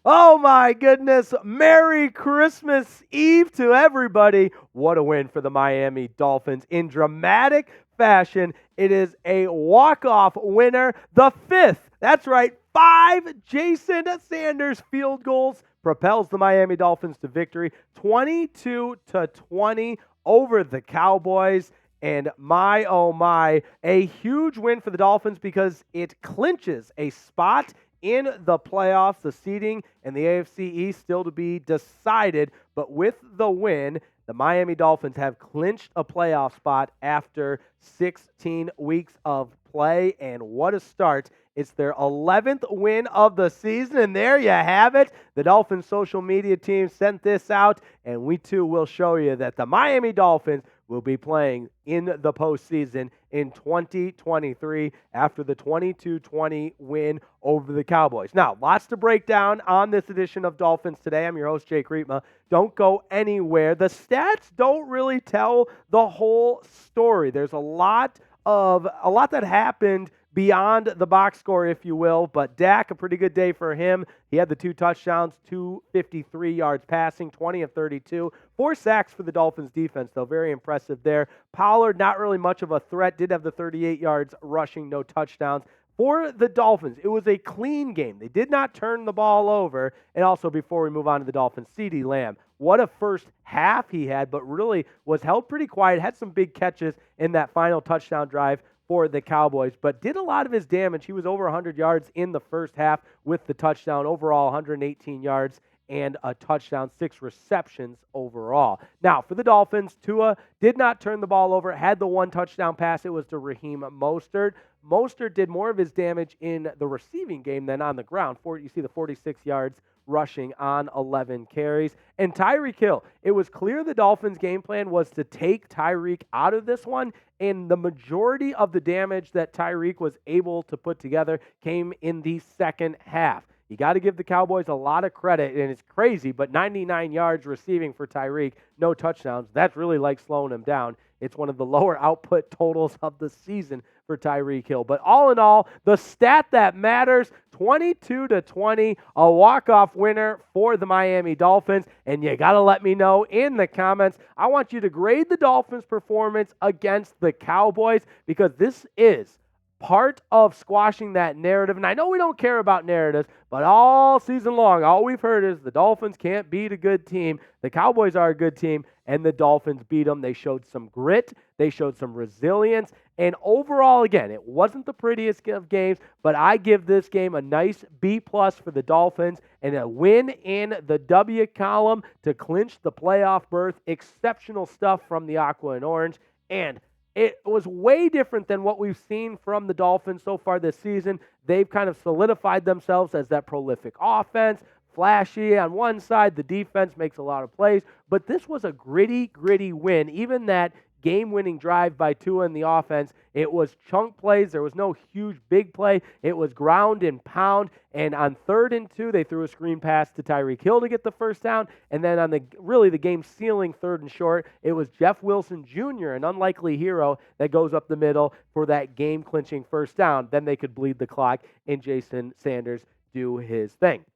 Oh my goodness. Merry Christmas Eve to everybody. What a win for the Miami Dolphins in dramatic fashion. It is a walk-off winner, the fifth. That's right, 5 Jason Sanders field goals propels the Miami Dolphins to victory, 22-20 over the Cowboys. And my, oh my, a huge win for the Dolphins because it clinches a spot in the playoffs. The seeding and the AFC East still to be decided. But with the win, the Miami Dolphins have clinched a playoff spot after 16 weeks of play. And what a start. It's their 11th win of the season, and there you have it. The Dolphins social media team sent this out, and we too will show you that the Miami Dolphins will be playing in the postseason in 2023 after the 22-20 win over the Cowboys. Now, lots to break down on this edition of Dolphins Today. I'm your host, Jake Riepma. Don't go anywhere. The stats don't really tell the whole story. There's a lot that happened beyond the box score, if you will. But Dak, a pretty good day for him. He had the 2 touchdowns, 253 yards passing, 20 of 32. 4 sacks for the Dolphins defense, though. Very impressive there. Pollard, not really much of a threat. Did have the 38 yards rushing, no touchdowns. For the Dolphins, it was a clean game. They did not turn the ball over. And also, before we move on to the Dolphins, CeeDee Lamb. What a first half he had, but really was held pretty quiet. Had some big catches in that final touchdown drive for the Cowboys, but did a lot of his damage. He was over 100 yards in the first half with the touchdown. Overall, 118 yards and a touchdown, 6 receptions overall. Now, for the Dolphins, Tua did not turn the ball over, had the 1 touchdown pass. It was to Raheem Mostert. Mostert did more of his damage in the receiving game than on the ground. You see the 46 yards rushing on 11 carries. And Tyreek Hill, it was clear the Dolphins' game plan was to take Tyreek out of this one, and the majority of the damage that Tyreek was able to put together came in the second half. You got to give the Cowboys a lot of credit, and it's crazy, but 99 yards receiving for Tyreek, no touchdowns. That's really like slowing him down. It's one of the lower output totals of the season for Tyreek Hill. But all in all, the stat that matters, 22-20, a walk-off winner for the Miami Dolphins. And you got to let me know in the comments. I want you to grade the Dolphins' performance against the Cowboys because this is part of squashing that narrative. And I know we don't care about narratives, but all season long, all we've heard is the Dolphins can't beat a good team. The Cowboys are a good team, and the Dolphins beat them. They showed some grit. They showed some resilience. And overall, again, it wasn't the prettiest of games, but I give this game a nice B+ for the Dolphins and a win in the W column to clinch the playoff berth. Exceptional stuff from the Aqua and Orange. And it was way different than what we've seen from the Dolphins so far this season. They've kind of solidified themselves as that prolific offense, flashy on one side. The defense makes a lot of plays, but this was a gritty win. Even that game-winning drive by Tua in the offense, it was chunk plays. There was no huge big play. It was ground and pound, and on 3rd and 2, they threw a screen pass to Tyreek Hill to get the first down, and then on the game-sealing 3rd and short, it was Jeff Wilson Jr., an unlikely hero, that goes up the middle for that game-clinching first down. Then they could bleed the clock, and Jason Sanders do his thing.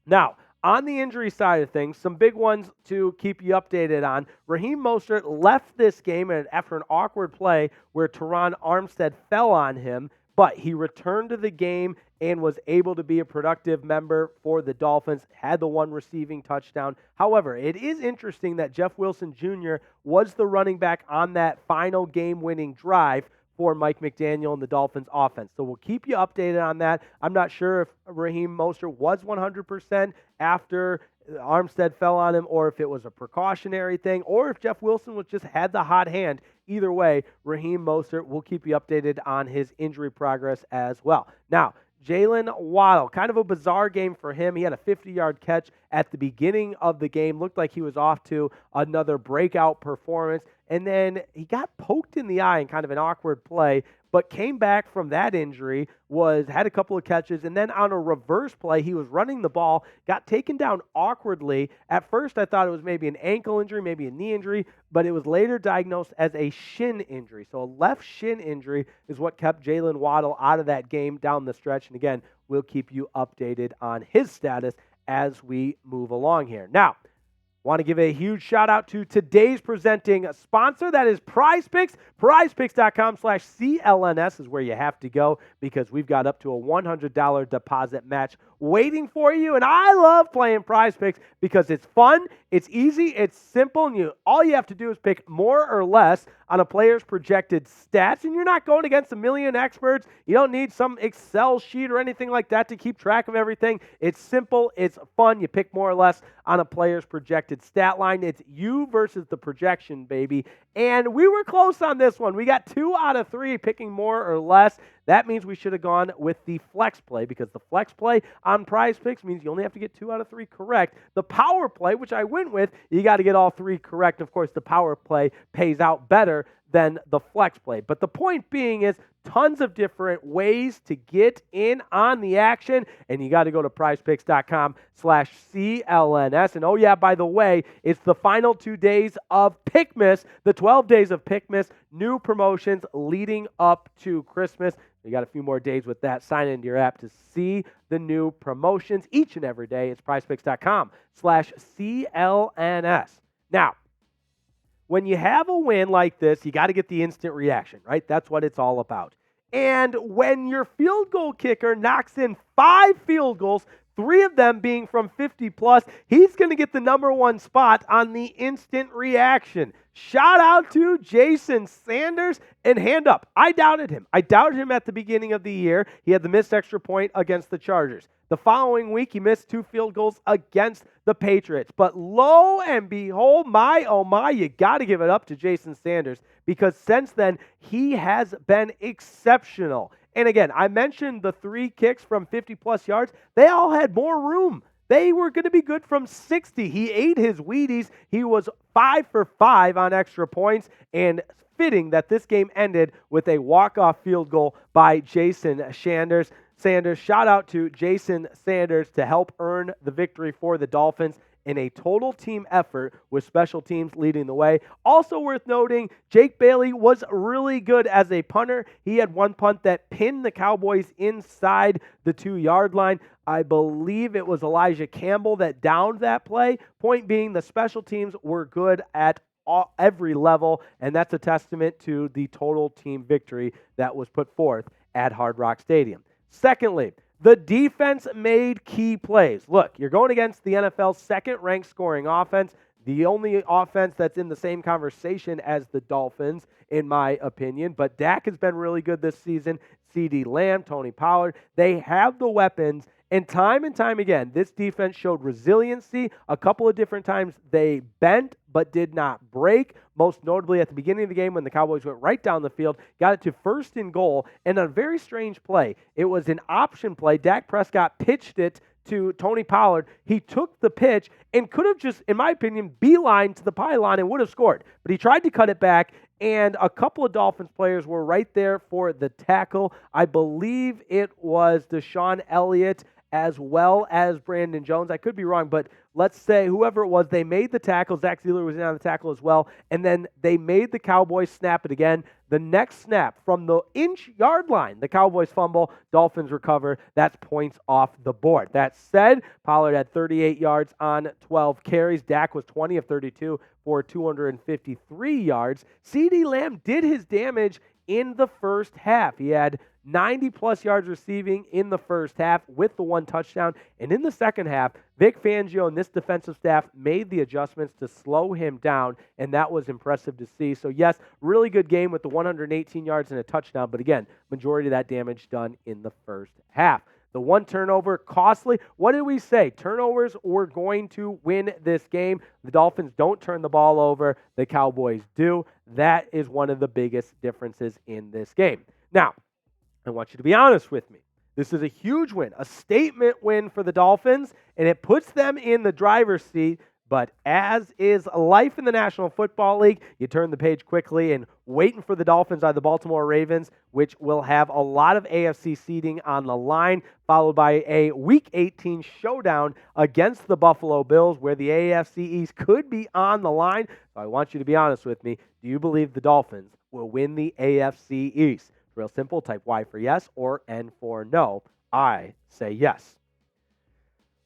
Now, on the injury side of things, some big ones to keep you updated on. Raheem Mostert left this game after an awkward play where Teron Armstead fell on him, but he returned to the game and was able to be a productive member for the Dolphins, had the 1 receiving touchdown. However, it is interesting that Jeff Wilson Jr. was the running back on that final game-winning drive for Mike McDaniel and the Dolphins offense. So we'll keep you updated on that. I'm not sure if Raheem Mostert was 100% after Armstead fell on him, or if it was a precautionary thing, or if Jeff Wilson was just had the hot hand. Either way, Raheem Mostert, we'll keep you updated on his injury progress as well. Now, Jaylen Waddle, kind of a bizarre game for him. He had a 50-yard catch at the beginning of the game. Looked like he was off to another breakout performance. And then he got poked in the eye in kind of an awkward play, but came back from that injury, had a couple of catches, and then on a reverse play, he was running the ball, got taken down awkwardly. At first, I thought it was maybe an ankle injury, maybe a knee injury, but it was later diagnosed as a shin injury. So a left shin injury is what kept Jaylen Waddle out of that game down the stretch. And again, we'll keep you updated on his status as we move along here. Now, want to give a huge shout out to today's presenting sponsor. That is PrizePicks. PrizePicks.com/CLNS is where you have to go because we've got up to a $100 deposit match waiting for you. And I love playing PrizePicks because it's fun, it's easy, it's simple, and all you have to do is pick more or less on a player's projected stats, and you're not going against a million experts. You don't need some Excel sheet or anything like that to keep track of everything. It's simple, it's fun. You pick more or less on a player's projected stat line. It's you versus the projection, baby. And we were close on this one. We got 2 out of 3 picking more or less. That means we should have gone with the flex play because the flex play on PrizePicks means you only have to get 2 out of 3 correct. The power play, which I went with, you got to get all 3 correct. Of course, the power play pays out better than the flex play. But the point being is tons of different ways to get in on the action, and you got to go to prizepicks.com/CLNS. And oh yeah, by the way, it's the final 2 days of Pickmas, the 12 days of Pickmas, new promotions leading up to Christmas. You got a few more days with that. Sign into your app to see the new promotions each and every day. It's prizepicks.com/CLNS. Now, when you have a win like this, you got to get the instant reaction, right? That's what it's all about. And when your field goal kicker knocks in 5 field goals, 3 of them being from 50 plus, he's going to get the number 1 spot on the instant reaction. Shout out to Jason Sanders, and hand up. I doubted him. I doubted him at the beginning of the year. He had the missed extra point against the Chargers. The following week, he missed 2 field goals against the Patriots. But lo and behold, my oh my, you got to give it up to Jason Sanders because since then, he has been exceptional. And again, I mentioned the 3 kicks from 50-plus yards. They all had more room. They were going to be good from 60. He ate his Wheaties. He was 5 for 5 on extra points, and fitting that this game ended with a walk-off field goal by Jason Sanders. Shout out to Jason Sanders to help earn the victory for the Dolphins in a total team effort with special teams leading the way. Also worth noting, Jake Bailey was really good as a punter. He had 1 punt that pinned the Cowboys inside the 2-yard line. I believe it was Elijah Campbell that downed that play. Point being, the special teams were good at every level, and that's a testament to the total team victory that was put forth at Hard Rock Stadium. Secondly, the defense made key plays. Look, you're going against the NFL's second-ranked scoring offense, the only offense that's in the same conversation as the Dolphins, in my opinion. But Dak has been really good this season. CeeDee Lamb, Tony Pollard, they have the weapons. And time again, this defense showed resiliency. A couple of different times they bent but did not break. Most notably at the beginning of the game when the Cowboys went right down the field, got it to 1st and goal, and a very strange play. It was an option play. Dak Prescott pitched it to Tony Pollard. He took the pitch and could have just, in my opinion, beeline to the pylon and would have scored. But he tried to cut it back, and a couple of Dolphins players were right there for the tackle. I believe it was Deshaun Elliott as well as Brandon Jones. I could be wrong, but let's say whoever it was, they made the tackle. Zach Zeeler was in on the tackle as well, and then they made the Cowboys snap it again. The next snap from the inch-yard line, the Cowboys fumble, Dolphins recover. That's points off the board. That said, Pollard had 38 yards on 12 carries. Dak was 20 of 32 for 253 yards. CeeDee Lamb did his damage in the first half. He had 90-plus yards receiving in the first half with the 1 touchdown. And in the second half, Vic Fangio and this defensive staff made the adjustments to slow him down, and that was impressive to see. So, yes, really good game with the 118 yards and a touchdown. But, again, majority of that damage done in the first half. The 1 turnover, costly. What did we say? Turnovers were going to win this game. The Dolphins don't turn the ball over. The Cowboys do. That is one of the biggest differences in this game. Now, I want you to be honest with me. This is a huge win, a statement win for the Dolphins, and it puts them in the driver's seat. But as is life in the National Football League, you turn the page quickly and waiting for the Dolphins are the Baltimore Ravens, which will have a lot of AFC seeding on the line, followed by a Week 18 showdown against the Buffalo Bills, where the AFC East could be on the line. So I want you to be honest with me. Do you believe the Dolphins will win the AFC East? Real simple. Type Y for yes or N for no. I say yes.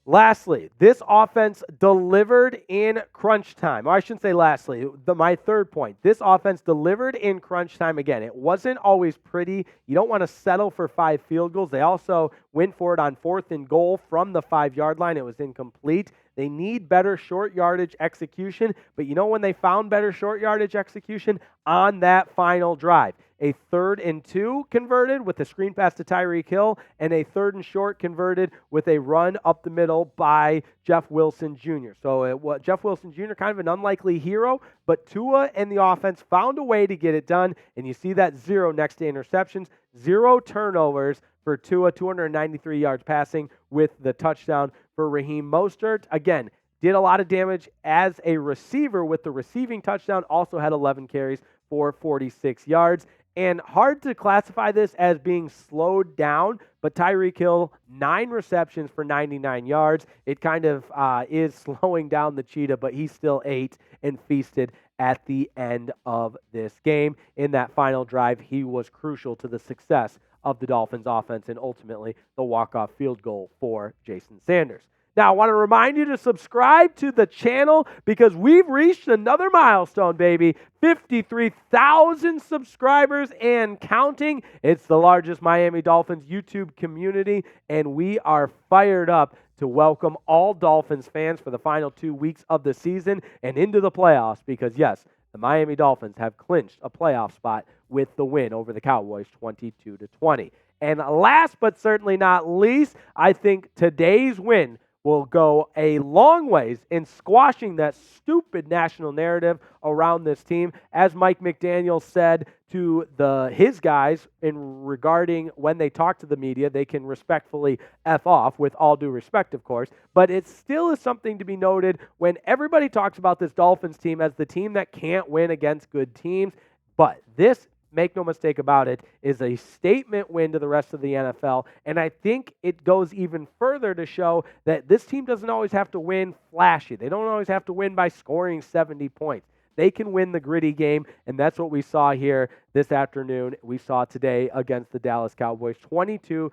Lastly, this offense delivered in crunch time. Or I shouldn't say lastly, my third point. This offense delivered in crunch time. Again, it wasn't always pretty. You don't want to settle for 5 field goals. They also went for it on 4th and goal from the 5-yard line. It was incomplete. They need better short yardage execution, but you know when they found better short yardage execution? On that final drive. A 3rd and 2 converted with a screen pass to Tyreek Hill, and a 3rd and short converted with a run up the middle by Jeff Wilson Jr. So Jeff Wilson Jr., kind of an unlikely hero, but Tua and the offense found a way to get it done, and you see that 0 next to interceptions, 0 turnovers for Tua, 293 yards passing with the touchdown for Raheem. Mostert, again, did a lot of damage as a receiver with the receiving touchdown, also had 11 carries for 46 yards. And hard to classify this as being slowed down, but Tyreek Hill, 9 receptions for 99 yards. It kind of is slowing down the cheetah, but he still ate and feasted at the end of this game. In that final drive, he was crucial to the success of the Dolphins offense and ultimately the walk-off field goal for Jason Sanders. Now, I want to remind you to subscribe to the channel because we've reached another milestone, baby. 53,000 subscribers and counting. It's the largest Miami Dolphins YouTube community, and we are fired up to welcome all Dolphins fans for the final 2 weeks of the season and into the playoffs because, yes, the Miami Dolphins have clinched a playoff spot with the win over the Cowboys 22-20. And last but certainly not least, I think today's win will go a long ways in squashing that stupid national narrative around this team. As Mike McDaniel said to his guys regarding when they talk to the media, they can respectfully F off, with all due respect, of course. But it still is something to be noted when everybody talks about this Dolphins team as the team that can't win against good teams. But this, make no mistake about it, is a statement win to the rest of the NFL. And I think it goes even further to show that this team doesn't always have to win flashy. They don't always have to win by scoring 70 points. They can win the gritty game, and that's what we saw here this afternoon. We saw today against the Dallas Cowboys, 22-20,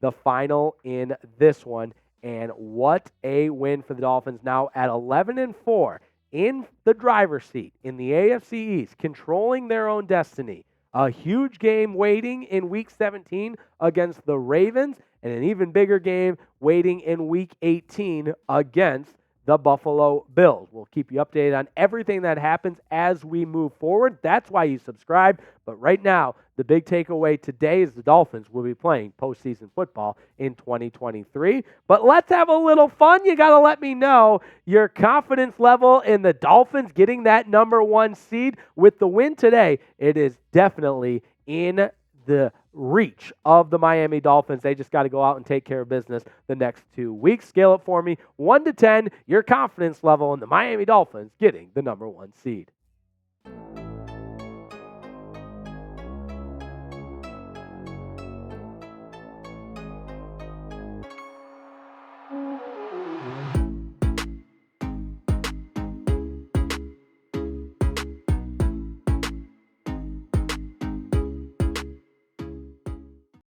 the final in this one. And what a win for the Dolphins, now at 11-4. In the driver's seat in the AFC East, controlling their own destiny. A huge game waiting in Week 17 against the Ravens, and an even bigger game waiting in Week 18 against the Buffalo Bills. We'll keep you updated on everything that happens as we move forward. That's why you subscribe. But right now, the big takeaway today is the Dolphins will be playing postseason football in 2023. But let's have a little fun. You got to let me know your confidence level in the Dolphins getting that number 1 seed. With the win today, it is definitely in the reach of the Miami Dolphins. They just got to go out and take care of business the next 2 weeks. Scale it for me, 1 to 10, your confidence level in the Miami Dolphins getting the number 1 seed.